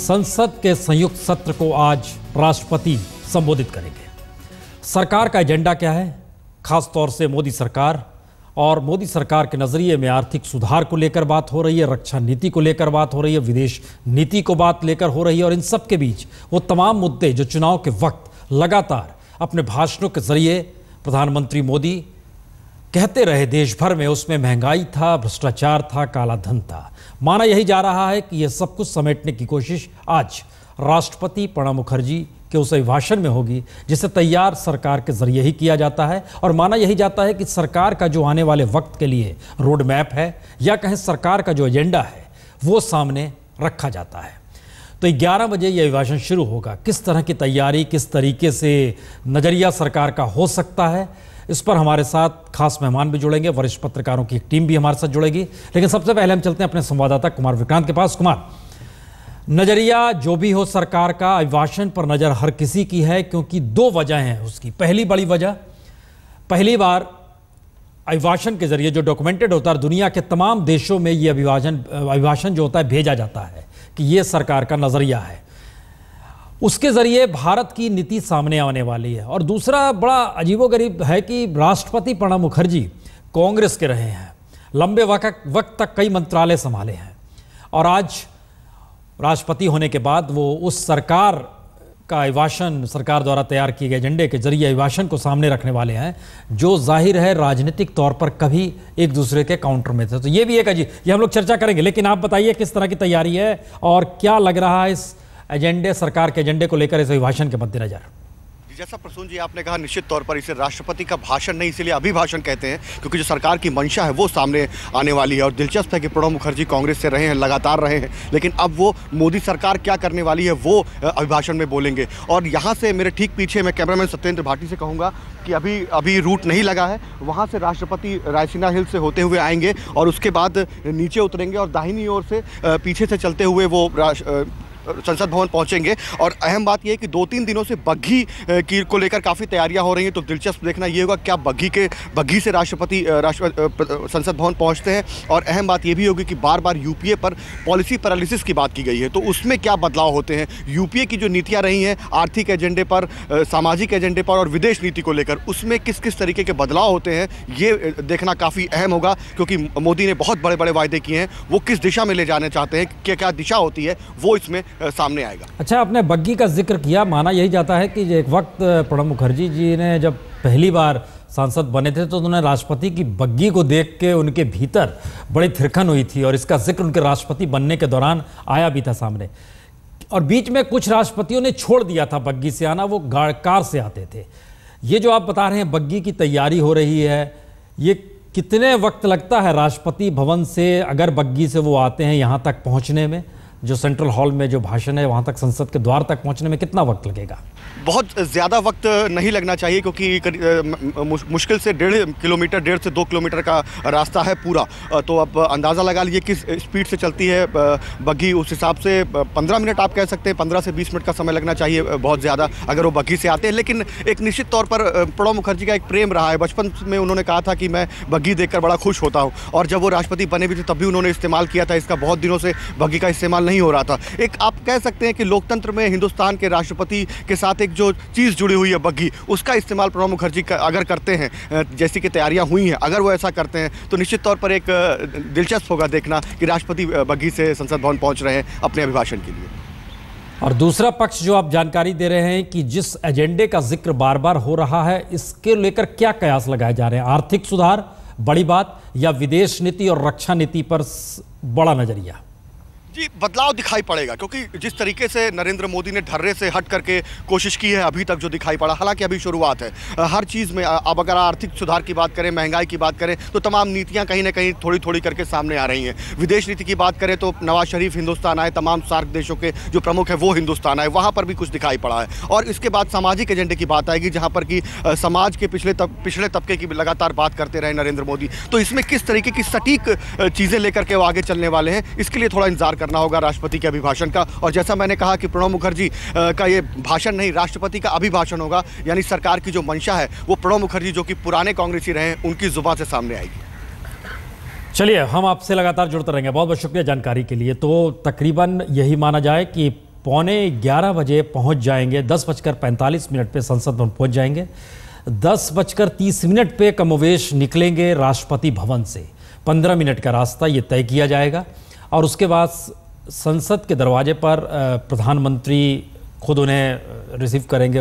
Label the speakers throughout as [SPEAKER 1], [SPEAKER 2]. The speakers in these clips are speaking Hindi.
[SPEAKER 1] संसद के संयुक्त सत्र को आज राष्ट्रपति संबोधित करेंगे। सरकार का एजेंडा क्या है? खास तौर से मोदी सरकार और मोदी सरकार के नजरिए में आर्थिक सुधार को लेकर बात हो रही है, रक्षा नीति को लेकर बात हो रही है, विदेश नीति को बात लेकर हो रही है। और इन सब के बीच वो तमाम मुद्दे जो चुनाव के वक्त लगातार अपने भाषणों के जरिए प्रधानमंत्री मोदी कहते रहे देश भर में, उसमें महंगाई था, भ्रष्टाचार था, काला धन था। माना यही जा रहा है कि यह सब कुछ समेटने की कोशिश आज राष्ट्रपति प्रणब मुखर्जी के उस अभिभाषण में होगी जिसे तैयार सरकार के जरिए ही किया जाता है। और माना यही जाता है कि सरकार का जो आने वाले वक्त के लिए रोड मैप है या कहें सरकार का जो एजेंडा है वो सामने रखा जाता है। तो 11 बजे यह अभिभाषण शुरू होगा। किस तरह की तैयारी, किस तरीके से नजरिया सरकार का हो सकता है, इस पर हमारे साथ खास मेहमान भी जुड़ेंगे, वरिष्ठ पत्रकारों की एक टीम भी हमारे साथ जुड़ेगी। लेकिन सबसे पहले हम चलते हैं अपने संवाददाता कुमार विक्रांत के पास। कुमार, नजरिया जो भी हो सरकार का, अभिभाषण पर नजर हर किसी की है क्योंकि दो वजह हैं उसकी। पहली बड़ी वजह, पहली बार अभिभाषण के जरिए जो डॉक्यूमेंटेड होता है, दुनिया के तमाम देशों में ये अभिभाषण जो होता है भेजा जाता है कि ये सरकार का नजरिया है। उसके जरिए भारत की नीति सामने आने वाली है। और दूसरा बड़ा अजीबोगरीब है कि राष्ट्रपति प्रणब मुखर्जी कांग्रेस के रहे हैं, लंबे वक्त तक कई मंत्रालय संभाले हैं और आज राष्ट्रपति होने के बाद वो उस सरकार का अभिभाषण, सरकार द्वारा तैयार किए गए एजेंडे के जरिए अभिभाषण को सामने रखने वाले हैं जो जाहिर है राजनीतिक तौर पर कभी एक दूसरे के काउंटर में थे। तो ये भी एक अजीब, ये हम लोग चर्चा करेंगे। लेकिन आप बताइए किस तरह की तैयारी है और क्या लग रहा है इस एजेंडे, सरकार के एजेंडे को लेकर इस अभिभाषण के मद्देनजर?
[SPEAKER 2] जैसा प्रसून जी आपने कहा, निश्चित तौर पर इसे राष्ट्रपति का भाषण नहीं, इसीलिए अभिभाषण कहते हैं क्योंकि जो सरकार की मंशा है वो सामने आने वाली है। और दिलचस्प है कि प्रणब मुखर्जी कांग्रेस से रहे हैं, लगातार रहे हैं, लेकिन अब वो मोदी सरकार क्या करने वाली है वो अभिभाषण में बोलेंगे। और यहाँ से मेरे ठीक पीछे मैं कैमरामैन सत्येंद्र भाटी से कहूँगा कि अभी रूट नहीं लगा है, वहाँ से राष्ट्रपति रायसीना हिल से होते हुए आएंगे और उसके बाद नीचे उतरेंगे और दाहिनी ओर से पीछे से चलते हुए वो संसद भवन पहुंचेंगे। और अहम बात यह है कि 2-3 दिनों से बग्घी को लेकर काफ़ी तैयारियां हो रही हैं। तो दिलचस्प देखना ये होगा क्या बग्घी से राष्ट्रपति संसद भवन पहुंचते हैं। और अहम बात यह भी होगी कि बार बार यूपीए पर पॉलिसी पैरालिसिस की बात की गई है, तो उसमें क्या बदलाव होते हैं। यूपीए की जो नीतियाँ रही हैं आर्थिक एजेंडे पर, सामाजिक एजेंडे पर और विदेश नीति को लेकर, उसमें किस किस तरीके के बदलाव होते हैं ये देखना काफ़ी अहम होगा। क्योंकि मोदी ने बहुत बड़े बड़े वायदे किए हैं, वो किस दिशा में ले जाना चाहते हैं, क्या दिशा होती है, वो इसमें सामने आएगा।
[SPEAKER 1] अच्छा, आपने बग्घी का जिक्र किया। माना यही जाता है कि एक वक्त प्रणब मुखर्जी जी ने जब पहली बार सांसद बने थे तो उन्होंने राष्ट्रपति की बग्घी को देख के उनके भीतर बड़ी थिरकन हुई थी और इसका जिक्र उनके राष्ट्रपति बनने के दौरान आया भी था सामने। और बीच में कुछ राष्ट्रपतियों ने छोड़ दिया था बग्घी से आना, वो कार से आते थे। ये जो आप बता रहे हैं बग्घी की तैयारी हो रही है, ये कितने वक्त लगता है राष्ट्रपति भवन से, अगर बग्घी से वो आते हैं यहाँ तक पहुँचने में, जो सेंट्रल हॉल में जो भाषण है वहाँ तक, संसद के द्वार तक पहुँचने में कितना वक्त लगेगा?
[SPEAKER 2] बहुत ज़्यादा वक्त नहीं लगना चाहिए क्योंकि मुश्किल से 1.5 किलोमीटर, 1.5 से 2 किलोमीटर का रास्ता है पूरा। तो अब अंदाज़ा लगा लीजिए किस स्पीड से चलती है बग्घी, उस हिसाब से 15 मिनट आप कह सकते हैं, 15 से 20 मिनट का समय लगना चाहिए बहुत ज़्यादा अगर वो बग्घी से आते हैं। लेकिन एक निश्चित तौर पर प्रणब मुखर्जी का एक प्रेम रहा है। बचपन में उन्होंने कहा था कि मैं बग्घी देखकर बड़ा खुश होता हूँ और जब वो राष्ट्रपति बने भी थे तब भी उन्होंने इस्तेमाल किया था इसका। बहुत दिनों से बग्घी का इस्तेमाल नहीं हो रहा था। एक आप कह सकते हैं कि लोकतंत्र में हिंदुस्तान के राष्ट्रपति के साथ एक जो चीज़ जुड़ी हुई है बग्घी, उसका इस्तेमाल प्रणब मुखर्जी अगर करते हैं, जैसी कि तैयारियां हुई हैं, अगर वो ऐसा करते हैं तो निश्चित तौर पर एक दिलचस्प होगा देखना कि राष्ट्रपति बग्घी से संसद भवन पहुंच रहे हैं अपने अभिभाषण के लिए।
[SPEAKER 1] और दूसरा पक्ष जो आप जानकारी दे रहे हैं कि जिस एजेंडे का जिक्र बार बार हो रहा है, इसके लेकर क्या कयास लगाए जा रहे हैं? आर्थिक सुधार बड़ी बात या विदेश नीति और रक्षा नीति पर बड़ा नजरिया?
[SPEAKER 2] जी, बदलाव दिखाई पड़ेगा क्योंकि जिस तरीके से नरेंद्र मोदी ने ढर्रे से हट करके कोशिश की है अभी तक जो दिखाई पड़ा, हालांकि अभी शुरुआत है हर चीज़ में। अब अगर आर्थिक सुधार की बात करें, महंगाई की बात करें, तो तमाम नीतियां कहीं ना कहीं थोड़ी थोड़ी करके सामने आ रही हैं। विदेश नीति की बात करें तो नवाज शरीफ हिंदुस्तान आए, तमाम सार्क देशों के जो प्रमुख है वो हिंदुस्तान आए, वहाँ पर भी कुछ दिखाई पड़ा है। और इसके बाद सामाजिक एजेंडे की बात आएगी जहाँ पर कि समाज के पिछड़े तबके की लगातार बात करते रहे नरेंद्र मोदी। तो इसमें किस तरीके की सटीक चीज़ें लेकर के वो आगे चलने वाले हैं, इसके लिए थोड़ा इंतजार करना होगा राष्ट्रपति के अभिभाषण का। और जैसा मैंने कहा कि प्रणब मुखर्जी का ये भाषण नहीं, राष्ट्रपति का अभिभाषण होगा, यानी सरकार की जो मंशा है वो प्रणब मुखर्जी जो कि पुराने कांग्रेसी रहे हैं उनकी जुबान से सामने आएगी।
[SPEAKER 1] चलिए, हम आपसे लगातार जुड़ते रहेंगे। बहुत बहुत शुक्रिया जानकारी के लिए। तो तकरीबन यही माना जाए कि 11:15 बजे पहुंच जाएंगे। 10:45 पे संसद भवन पहुंच जाएंगे। 10:30 पे कमोवेश निकलेंगे राष्ट्रपति भवन से। 15 मिनट का रास्ता ये तय किया जाएगा और उसके बाद संसद के दरवाजे पर प्रधानमंत्री खुद उन्हें रिसीव करेंगे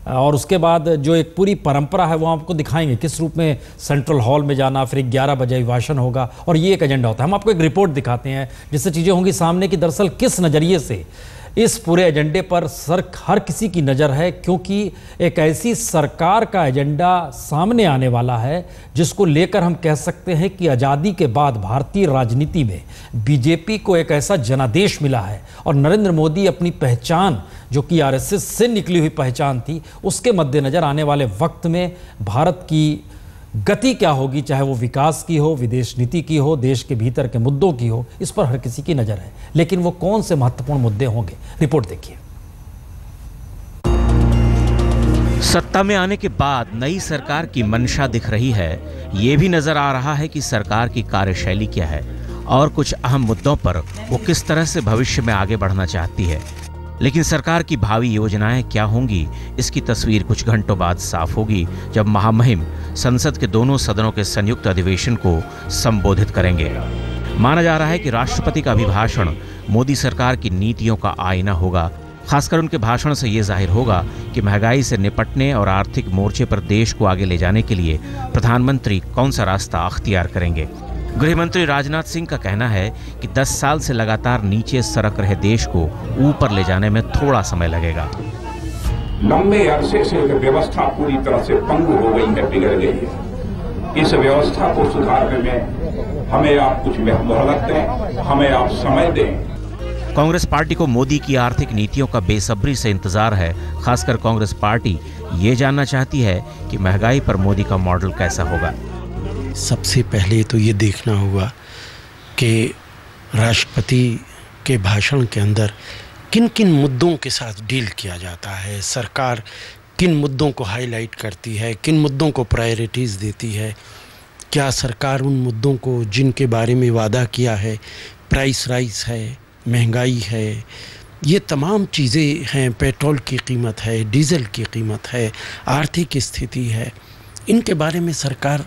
[SPEAKER 1] और उसके बाद जो एक पूरी परंपरा है वो आपको दिखाएंगे किस रूप में सेंट्रल हॉल में जाना, फिर 11 बजे अभिभाषण होगा और ये एक एजेंडा होता है। हम आपको एक रिपोर्ट दिखाते हैं जिससे चीज़ें होंगी सामने कि दरअसल किस नज़रिए से इस पूरे एजेंडे पर हर किसी की नज़र है, क्योंकि एक ऐसी सरकार का एजेंडा सामने आने वाला है जिसको लेकर हम कह सकते हैं कि आज़ादी के बाद भारतीय राजनीति में बीजेपी को एक ऐसा जनादेश मिला है और नरेंद्र मोदी अपनी पहचान जो कि आरएसएस से निकली हुई पहचान थी उसके मद्देनज़र आने वाले वक्त में भारत की गति क्या होगी, चाहे वो विकास की हो, विदेश नीति की हो, देश के भीतर के मुद्दों की हो, इस पर हर किसी की नज़र है। लेकिन वो कौन से महत्वपूर्ण मुद्दे होंगे, रिपोर्ट देखिए।
[SPEAKER 3] सत्ता में आने के बाद नई सरकार की मंशा दिख रही है। ये भी नजर आ रहा है कि सरकार की कार्यशैली क्या है और कुछ अहम मुद्दों पर वो किस तरह से भविष्य में आगे बढ़ना चाहती है। लेकिन सरकार की भावी योजनाएं क्या होंगी, इसकी तस्वीर कुछ घंटों बाद साफ होगी जब महामहिम संसद के दोनों सदनों के संयुक्त अधिवेशन को संबोधित करेंगे। माना जा रहा है कि राष्ट्रपति का अभिभाषण मोदी सरकार की नीतियों का आईना होगा। खासकर उनके भाषण से ये जाहिर होगा कि महंगाई से निपटने और आर्थिक मोर्चे पर देश को आगे ले जाने के लिए प्रधानमंत्री कौन सा रास्ता अख्तियार करेंगे। गृह मंत्री राजनाथ सिंह का कहना है कि 10 साल से लगातार नीचे सरक रहे देश को ऊपर ले जाने में थोड़ा समय लगेगा।
[SPEAKER 4] लंबे अरसे से व्यवस्था पूरी तरह से पंगु हो गई है, बिगड़ गई है। इस व्यवस्था को सुधारने में हमें आप कुछ मोहलत दें, हमें आप समय दें।
[SPEAKER 3] कांग्रेस पार्टी को मोदी की आर्थिक नीतियों का बेसब्री से इंतजार है। खासकर कांग्रेस पार्टी ये जानना चाहती है कि महंगाई पर मोदी का मॉडल कैसा होगा।
[SPEAKER 5] सबसे पहले तो ये देखना होगा कि राष्ट्रपति के भाषण के अंदर किन किन मुद्दों के साथ डील किया जाता है, सरकार किन मुद्दों को हाईलाइट करती है, किन मुद्दों को प्रायोरिटीज़ देती है, क्या सरकार उन मुद्दों को जिनके बारे में वादा किया है, प्राइस राइज है, महंगाई है, ये तमाम चीज़ें हैं, पेट्रोल की कीमत है, डीजल की कीमत है, आर्थिक स्थिति है, इनके बारे में सरकार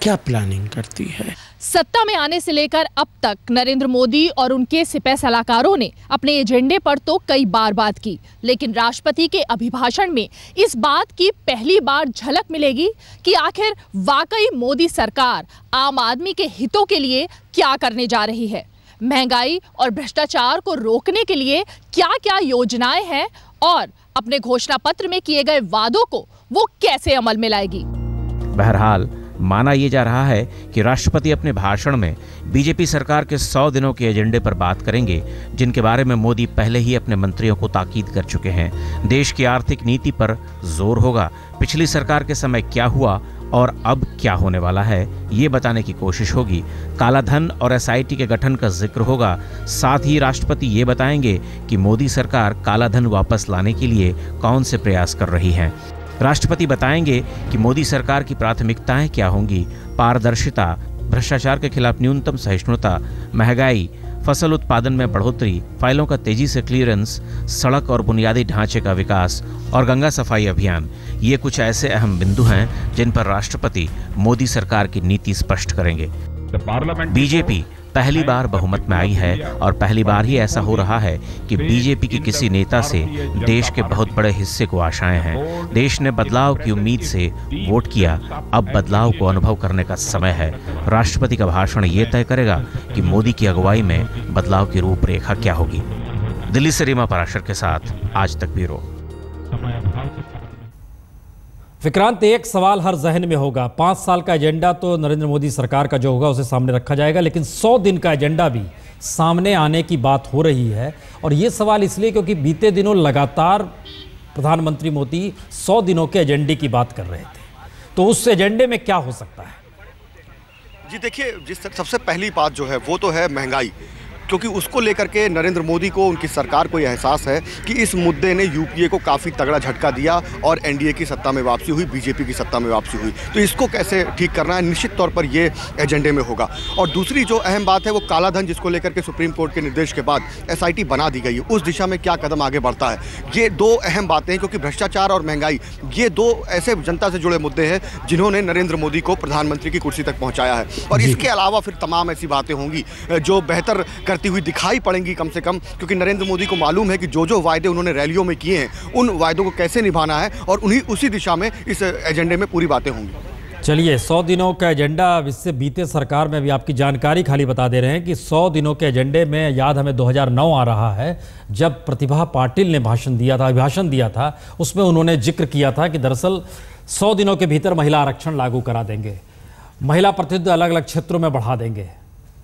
[SPEAKER 5] क्या प्लानिंग करती है।
[SPEAKER 6] सत्ता में आने से लेकर अब तक नरेंद्र मोदी और उनके सिपह सलाहकारों ने अपने एजेंडे पर तो कई बार बात की, लेकिन राष्ट्रपति के अभिभाषण में इस बात की पहली बार झलक मिलेगी कि आखिर वाकई मोदी सरकार आम आदमी के हितों के लिए क्या करने जा रही है। महंगाई और भ्रष्टाचार को रोकने के लिए क्या क्या योजनाएं हैं और अपने घोषणा पत्र में किए गए वादों को वो कैसे अमल में लाएगी।
[SPEAKER 3] बहरहाल माना यह जा रहा है कि राष्ट्रपति अपने भाषण में बीजेपी सरकार के 100 दिनों के एजेंडे पर बात करेंगे, जिनके बारे में मोदी पहले ही अपने मंत्रियों को ताकीद कर चुके हैं। देश की आर्थिक नीति पर जोर होगा। पिछली सरकार के समय क्या हुआ और अब क्या होने वाला है, ये बताने की कोशिश होगी। काला धन और एसआईटी के गठन का जिक्र होगा। साथ ही राष्ट्रपति ये बताएंगे कि मोदी सरकार काला धन वापस लाने के लिए कौन से प्रयास कर रही है। राष्ट्रपति बताएंगे कि मोदी सरकार की प्राथमिकताएं क्या होंगी। पारदर्शिता, भ्रष्टाचार के खिलाफ न्यूनतम सहिष्णुता, महंगाई, फसल उत्पादन में बढ़ोतरी, फाइलों का तेजी से क्लियरेंस, सड़क और बुनियादी ढांचे का विकास और गंगा सफाई अभियान, ये कुछ ऐसे अहम बिंदु हैं जिन पर राष्ट्रपति मोदी सरकार की नीति स्पष्ट करेंगे। बीजेपी पहली बार बहुमत में आई है और पहली बार ही ऐसा हो रहा है कि बीजेपी के किसी नेता से देश के बहुत बड़े हिस्से को आशाएं हैं। देश ने बदलाव की उम्मीद से वोट किया, अब बदलाव को अनुभव करने का समय है। राष्ट्रपति का भाषण ये तय करेगा कि मोदी की अगुवाई में बदलाव की रूपरेखा क्या होगी। दिल्ली से रीमा पराशर के साथ आज तक ब्यूरो।
[SPEAKER 1] विक्रांत, एक सवाल हर जहन में होगा। 5 साल का एजेंडा तो नरेंद्र मोदी सरकार का जो होगा उसे सामने रखा जाएगा, लेकिन 100 दिन का एजेंडा भी सामने आने की बात हो रही है। और ये सवाल इसलिए क्योंकि बीते दिनों लगातार प्रधानमंत्री मोदी 100 दिनों के एजेंडे की बात कर रहे थे, तो उस एजेंडे में क्या हो सकता है?
[SPEAKER 2] जी देखिए, जिस सबसे पहली बात जो है वो तो है महंगाई। क्योंकि उसको लेकर के नरेंद्र मोदी को, उनकी सरकार को यह एहसास है कि इस मुद्दे ने यूपीए को काफ़ी तगड़ा झटका दिया और एनडीए की सत्ता में वापसी हुई, बीजेपी की सत्ता में वापसी हुई। तो इसको कैसे ठीक करना है, निश्चित तौर पर ये एजेंडे में होगा। और दूसरी जो अहम बात है वो काला धन, जिसको लेकर के सुप्रीम कोर्ट के निर्देश के बाद एसआईटी बना दी गई है, उस दिशा में क्या कदम आगे बढ़ता है। ये दो अहम बातें हैं, क्योंकि भ्रष्टाचार और महंगाई ये दो ऐसे जनता से जुड़े मुद्दे हैं जिन्होंने नरेंद्र मोदी को प्रधानमंत्री की कुर्सी तक पहुंचाया है। और इसके अलावा फिर तमाम ऐसी बातें होंगी जो बेहतर करती हुई दिखाई पड़ेंगी कम से कम, क्योंकि नरेंद्र मोदी को मालूम है कि जो वायदे उन्होंने रैलियों में किए हैं उन वायदों को कैसे निभाना है, और उसी दिशा में इस एजेंडे में पूरी बातें होंगी।
[SPEAKER 1] चलिए, 100 दिनों का एजेंडा, इससे बीते सरकार में भी आपकी जानकारी खाली बता दे रहे हैं कि 100 दिनों के एजेंडे में याद हमें 2009 आ रहा है, जब प्रतिभा पाटिल ने अभिभाषण दिया था। उसमें उन्होंने जिक्र किया था कि दरअसल 100 दिनों के भीतर महिला आरक्षण लागू करा देंगे, महिला प्रतिनिधित्व अलग अलग क्षेत्रों में बढ़ा देंगे।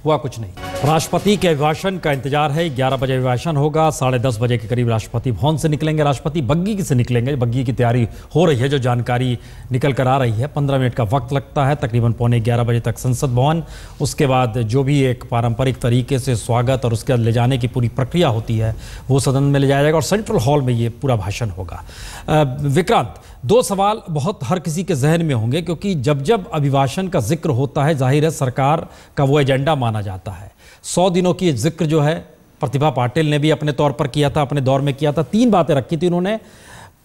[SPEAKER 1] हुआ कुछ नहीं। राष्ट्रपति के अभिभाषण का इंतजार है। 11 बजे अभिभाषण होगा, 10:30 बजे के करीब राष्ट्रपति भवन से निकलेंगे। राष्ट्रपति बग्गी से निकलेंगे, बग्गी की तैयारी हो रही है, जो जानकारी निकल कर आ रही है। 15 मिनट का वक्त लगता है, तकरीबन 11:15 बजे तक संसद भवन। उसके बाद जो भी एक पारंपरिक तरीके से स्वागत और उसके बाद ले जाने की पूरी प्रक्रिया होती है वो सदन में ले जाया जाएगा और सेंट्रल हॉल में ये पूरा भाषण होगा। विक्रांत, 2 सवाल बहुत हर किसी के जहन में होंगे, क्योंकि जब अभिभाषण का जिक्र होता है, जाहिर है सरकार का वो एजेंडा माना जाता है। 100 दिनों की जिक्र जो है प्रतिभा पाटिल ने भी अपने तौर पर किया था, अपने दौर में किया था। 3 बातें रखी थी उन्होंने।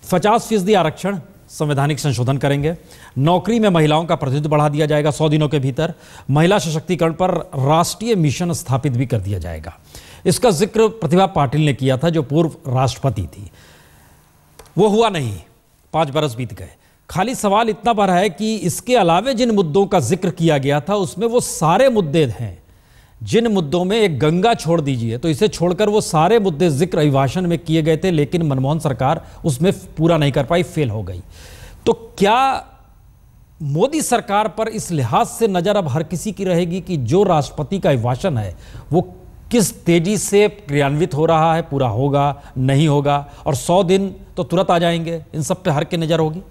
[SPEAKER 1] 50% आरक्षण, संवैधानिक संशोधन करेंगे, नौकरी में महिलाओं का प्रतिनिधित्व बढ़ा दिया जाएगा 100 दिनों के भीतर, महिला सशक्तिकरण पर राष्ट्रीय मिशन स्थापित भी कर दिया जाएगा। इसका जिक्र प्रतिभा पाटिल ने किया था, जो पूर्व राष्ट्रपति थी। वो हुआ नहीं, 5 बरस बीत गए। खाली सवाल इतना बड़ा है कि इसके अलावे जिन मुद्दों का जिक्र किया गया था उसमें वो सारे मुद्दे हैं जिन मुद्दों में, एक गंगा छोड़ दीजिए तो इसे छोड़कर वो सारे मुद्दे जिक्र अभिभाषण में किए गए थे, लेकिन मनमोहन सरकार उसमें पूरा नहीं कर पाई, फेल हो गई। तो क्या मोदी सरकार पर इस लिहाज से नजर अब हर किसी की रहेगी कि जो राष्ट्रपति का अभिभाषण है वो किस तेजी से क्रियान्वित हो रहा है, पूरा होगा नहीं होगा, और 100 दिन तो तुरंत आ जाएंगे, इन सब पे हर की नजर होगी।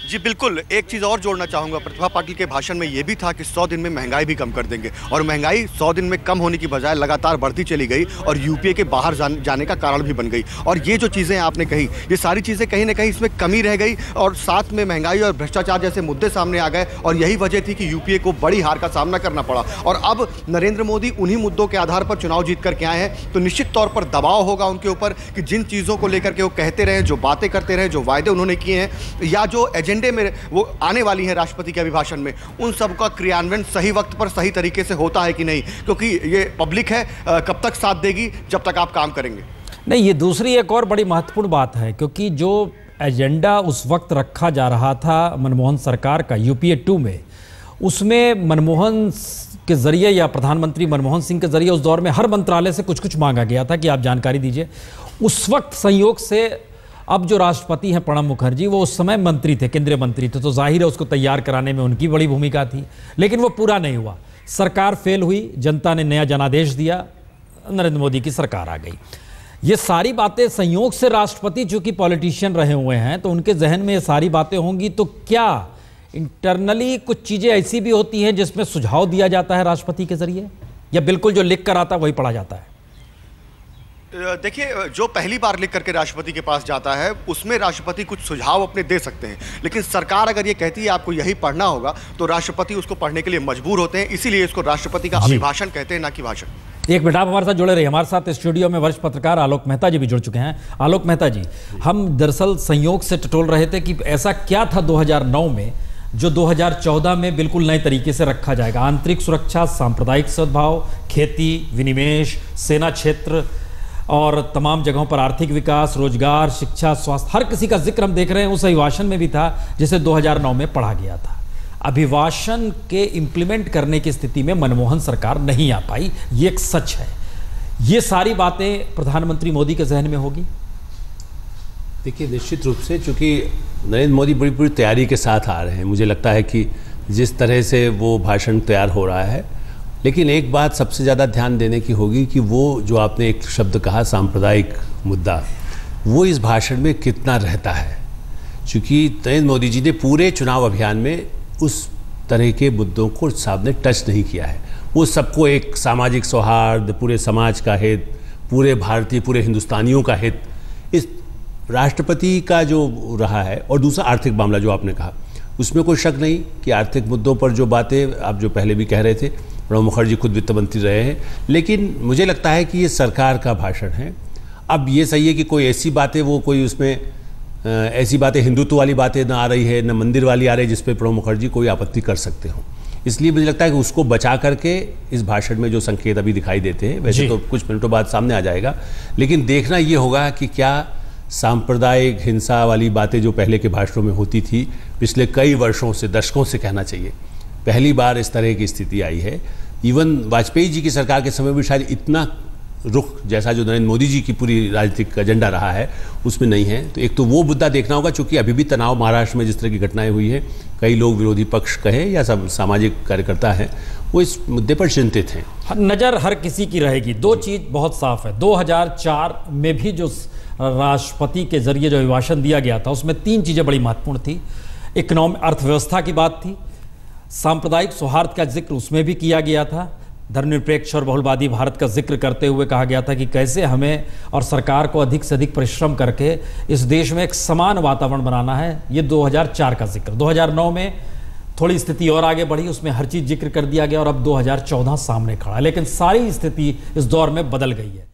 [SPEAKER 2] जी बिल्कुल, एक चीज़ और जोड़ना चाहूँगा। प्रतिभा पाटिल के भाषण में ये भी था कि 100 दिन में महंगाई भी कम कर देंगे, और महंगाई 100 दिन में कम होने की बजाय लगातार बढ़ती चली गई और यूपीए के बाहर जाने का कारण भी बन गई। और ये जो चीज़ें आपने कही, ये सारी चीज़ें कहीं ना कहीं इसमें कमी रह गई, और साथ में महंगाई और भ्रष्टाचार जैसे मुद्दे सामने आ गए, और यही वजह थी कि यूपीए को बड़ी हार का सामना करना पड़ा। और अब नरेंद्र मोदी उन्हीं मुद्दों के आधार पर चुनाव जीत करके आए हैं, तो निश्चित तौर पर दबाव होगा उनके ऊपर कि जिन चीज़ों को लेकर के वो कहते रहे, जो बातें करते रहे, जो वायदे उन्होंने किए हैं, या जो एजेंडे में वो आने वाली है राष्ट्रपति के अभिभाषण में, उन सब का क्रियान्वयन सही वक्त पर सही तरीके से होता है कि नहीं, क्योंकि ये पब्लिक है, कब तक साथ देगी, जब तक आप काम करेंगे।
[SPEAKER 1] नहीं, ये दूसरी एक और बड़ी महत्वपूर्ण बात है, क्योंकि जो एजेंडा उस वक्त रखा जा रहा था मनमोहन सरकार का यूपीए 2 में, उसमें मनमोहन के जरिए या प्रधानमंत्री मनमोहन सिंह के जरिए उस दौर में हर मंत्रालय से कुछ कुछ मांगा गया था कि आप जानकारी दीजिए। उस वक्त संयोग से अब जो राष्ट्रपति हैं प्रणब मुखर्जी, वो उस समय मंत्री थे, केंद्रीय मंत्री थे, तो जाहिर है उसको तैयार कराने में उनकी बड़ी भूमिका थी, लेकिन वो पूरा नहीं हुआ। सरकार फेल हुई, जनता ने नया जनादेश दिया, नरेंद्र मोदी की सरकार आ गई। ये सारी बातें संयोग से, राष्ट्रपति चूंकि पॉलिटिशियन रहे हुए हैं तो उनके जहन में ये सारी बातें होंगी, तो क्या इंटरनली कुछ चीज़ें ऐसी भी होती हैं जिसमें सुझाव दिया जाता है राष्ट्रपति के जरिए, या बिल्कुल जो लिख कर आता है वही पढ़ा जाता है?
[SPEAKER 2] देखिए, जो पहली बार लिख करके राष्ट्रपति के पास जाता है उसमें राष्ट्रपति कुछ सुझाव अपने दे सकते हैं, लेकिन सरकार अगर ये कहती है आपको यही पढ़ना होगा तो राष्ट्रपति उसको पढ़ने के लिए मजबूर होते हैं। इसीलिए इसको राष्ट्रपति का अभिभाषण कहते हैं, ना कि भाषण।
[SPEAKER 1] एक मिनट, आप हमारे साथ जुड़े रहिए। हमारे साथ स्टूडियो में वरिष्ठ पत्रकार आलोक मेहता जी भी जुड़ चुके हैं। आलोक मेहता जी, हम दरअसल संयोग से टटोल रहे थे कि ऐसा क्या था 2009 में जो 2014 में बिल्कुल नए तरीके से रखा जाएगा। आंतरिक सुरक्षा, सांप्रदायिक सद्भाव, खेती, विनिवेश, सेना क्षेत्र और तमाम जगहों पर आर्थिक विकास, रोजगार, शिक्षा, स्वास्थ्य, हर किसी का जिक्र हम देख रहे हैं उस अभिभाषण में भी था जिसे 2009 में पढ़ा गया था। अभिभाषण के इम्प्लीमेंट करने की स्थिति में मनमोहन सरकार नहीं आ पाई, ये एक सच है। ये सारी बातें प्रधानमंत्री मोदी के जहन में होगी।
[SPEAKER 7] देखिए, निश्चित रूप से चूंकि नरेंद्र मोदी बड़ी पूरी तैयारी के साथ आ रहे हैं, मुझे लगता है कि जिस तरह से वो भाषण तैयार हो रहा है, लेकिन एक बात सबसे ज़्यादा ध्यान देने की होगी कि वो जो आपने एक शब्द कहा सांप्रदायिक मुद्दा, वो इस भाषण में कितना रहता है। चूँकि नरेंद्र मोदी जी ने पूरे चुनाव अभियान में उस तरह के मुद्दों को सामने टच नहीं किया है। वो सबको एक सामाजिक सौहार्द, पूरे समाज का हित, पूरे भारतीय, पूरे हिंदुस्तानियों का हित, इस राष्ट्रपति का जो रहा है। और दूसरा आर्थिक मामला जो आपने कहा, उसमें कोई शक नहीं कि आर्थिक मुद्दों पर जो बातें आप जो पहले भी कह रहे थे, प्रणब मुखर्जी खुद वित्त मंत्री रहे हैं, लेकिन मुझे लगता है कि ये सरकार का भाषण है। अब ये सही है कि कोई ऐसी बातें, वो कोई उसमें ऐसी बातें, हिंदुत्व वाली बातें ना आ रही है, न मंदिर वाली आ रही है, जिस पे प्रणब मुखर्जी कोई आपत्ति कर सकते हो। इसलिए मुझे लगता है कि उसको बचा करके इस भाषण में जो संकेत अभी दिखाई देते हैं, वैसे तो कुछ मिनटों बाद सामने आ जाएगा, लेकिन देखना ये होगा कि क्या सांप्रदायिक हिंसा वाली बातें जो पहले के भाषणों में होती थी, पिछले कई वर्षों से, दशकों से कहना चाहिए, पहली बार इस तरह की स्थिति आई है। इवन वाजपेयी जी की सरकार के समय भी शायद इतना रुख जैसा जो नरेंद्र मोदी जी की पूरी राजनीतिक एजेंडा रहा है उसमें नहीं है। तो एक तो वो मुद्दा देखना होगा, चूंकि अभी भी तनाव महाराष्ट्र में जिस तरह की घटनाएं हुई है, कई लोग विरोधी पक्ष कहे या सब सामाजिक कार्यकर्ता हैं, वो इस मुद्दे पर चिंतित हैं।
[SPEAKER 1] नज़र हर किसी की रहेगी। दो चीज़ बहुत साफ है, 2004 में भी जो राष्ट्रपति के जरिए जो अभिभाषण दिया गया था, उसमें 3 चीज़ें बड़ी महत्वपूर्ण थी। इकोनॉमिक, अर्थव्यवस्था की बात थी, सांप्रदायिक सौहार्द का जिक्र उसमें भी किया गया था, धर्मनिरपेक्ष और बहुलवादी भारत का जिक्र करते हुए कहा गया था कि कैसे हमें और सरकार को अधिक से अधिक परिश्रम करके इस देश में एक समान वातावरण बनाना है। ये 2004 का जिक्र। 2009 में थोड़ी स्थिति और आगे बढ़ी, उसमें हर चीज़ जिक्र कर दिया गया और अब 2014 सामने खड़ा, लेकिन सारी स्थिति इस दौर में बदल गई है।